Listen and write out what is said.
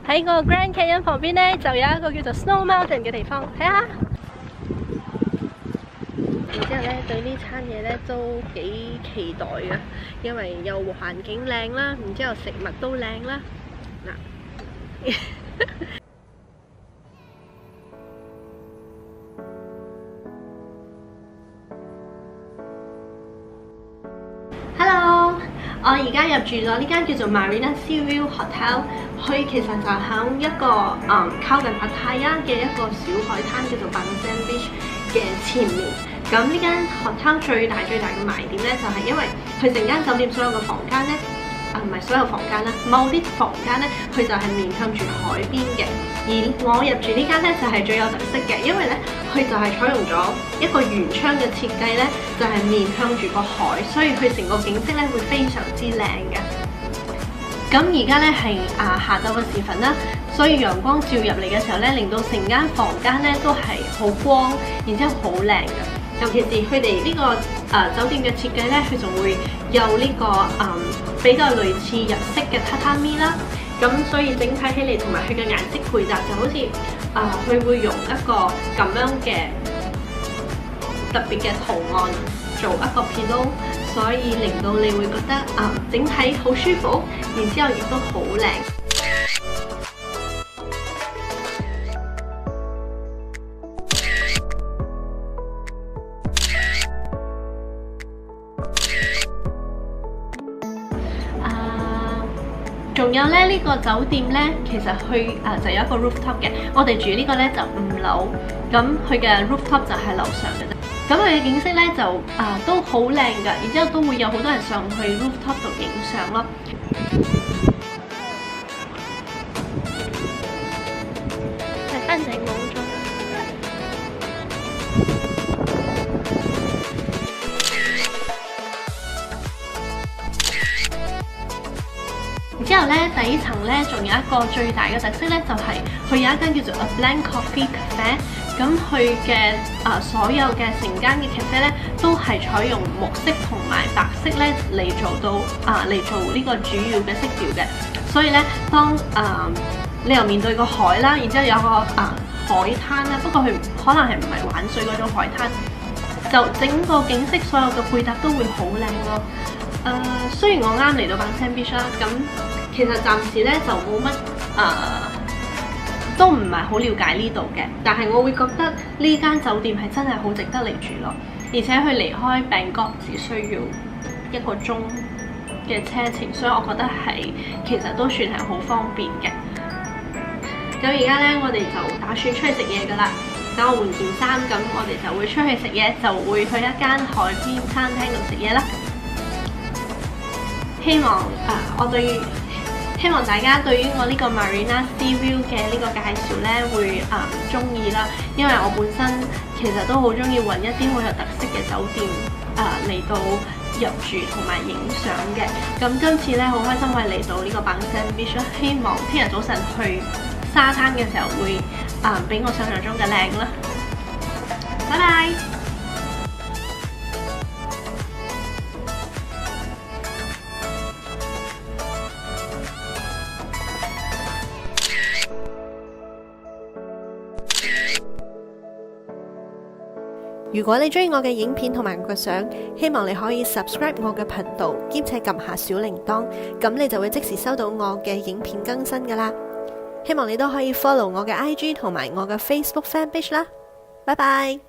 喺個 Grand Canyon 旁邊呢，就有一個叫做 Snow Mountain 嘅地方，睇下。然之後呢，對呢餐嘢呢都幾期待嘅，因為又環境靚啦，然之後食物都靚啦。嗱，Hello，我而家入住咗呢間叫做 Marina Seaview Hotel， 佢其實就喺一個靠近 Pattaya 嘅一個小海灘叫做 Bangsaan Beach 嘅前面。咁呢間 hotel 最大嘅賣點咧，就係因為佢成間酒店所有嘅房間咧，唔係所有房間啦，某啲房間咧，佢就係面向住海邊嘅。而我入住呢間咧，就係最有特色嘅，因為咧佢就係採用咗一個圓窗嘅設計咧，就係面向住個海，所以佢成個景色咧會非常之靚嘅。咁而家咧係下晝嘅時分啦，所以陽光照入嚟嘅時候咧，令到成間房間咧都係好光，然之後好靚嘅。尤其是佢哋呢個酒店嘅設計咧，佢仲會有呢個比較類似日式嘅榻榻米啦。咁所以整體起嚟同埋佢嘅顏色配搭，就好似佢會用一個咁樣嘅特別嘅圖案做一個 pillow， 所以令到你會覺得整體好舒服，然之後亦都好靚。仲有咧，呢個酒店咧，其實佢就有一個 rooftop 嘅。我哋住呢個咧就5樓，咁佢嘅 rooftop 就喺樓上嘅啫。咁佢嘅景色咧就都好靚㗎，然之後都會有好多人上去 rooftop 度影相咯。睇翻頂帽咗。之後咧，底層咧仲有一個最大嘅特色咧，就係佢有一間叫做 A Blank Coffee Cafe。咁佢嘅所有嘅成間嘅 cafe 咧，都係採用木色同埋白色咧嚟做呢個主要嘅色調嘅。所以咧，當你又面對個海啦，然之後有個海灘啦，不過佢可能係唔係玩水嗰種海灘，就整個景色所有嘅配搭都會好靚咯。雖然我啱嚟到 Bangsaan Beach 啦，咁其實暫時咧就冇乜都唔係好了解呢度嘅，但係我會覺得呢間酒店係真係好值得嚟住咯，而且佢離開Bangkok只需要1個鐘嘅車程，所以我覺得係其實都算係好方便嘅。咁而家咧，我哋就打算出去食嘢噶啦。等我換件衫，咁我哋就會出去食嘢，就會去一間海邊餐廳度食嘢啦。希望大家對於我呢個 Marina Seaview 嘅呢個介紹咧會中意啦，因為我本身其實都好中意揾一啲好有特色嘅酒店嚟到入住同埋影相嘅。咁今次咧好開心可以嚟到呢個 Bangsaan Beach， 希望聽日早晨去沙灘嘅時候會比我想象中嘅靚啦。拜拜。如果你中意我嘅影片同埋我嘅相，希望你可以 subscribe 我嘅頻道，兼且撳下小鈴鐺，咁你就會即時收到我嘅影片更新噶啦。希望你都可以 follow 我嘅 IG 同埋我嘅 Facebook fan page 啦。拜拜。